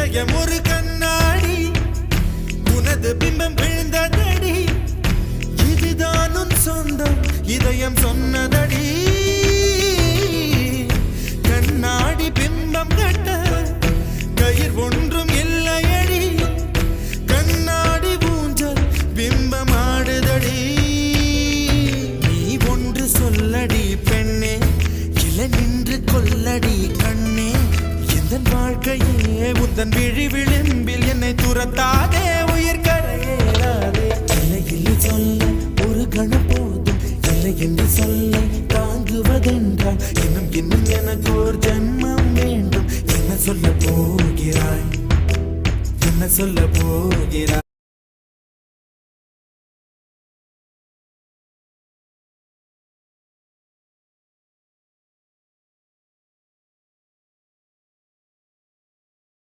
இதயம் ஒரு கண்ணாடி உனது பிம்பம் விழுந்ததடி இதுதான் உன் சொந்தம் இதயம் சொன்னதடி கண்ணாடி பிம்பம் கட்ட கயிர் ஒன்றும் இல்லையடி கண்ணாடி ஊஞ்சல் பிம்பம் ஆடுதடி நீ ஒன்று சொல்லடி பெண்ணே இல நின்று கொல்லடி கண்ணே எந்த வாழ்க்கையே உந்தன் விழி விளிம்பில் என்னை துரத்தாதே உயிர் கரையேறாதே இல்லை இல்லை சொல்ல ஒரு கணம் போதும் இல்லை என்று சொல்ல தாங்குவதென்றால் இன்னும் இன்னும் எனக்கு ஒரு ஜன்மம் வேண்டும் என்ன சொல்ல போகிறாய் என்ன சொல்ல போகிறாய்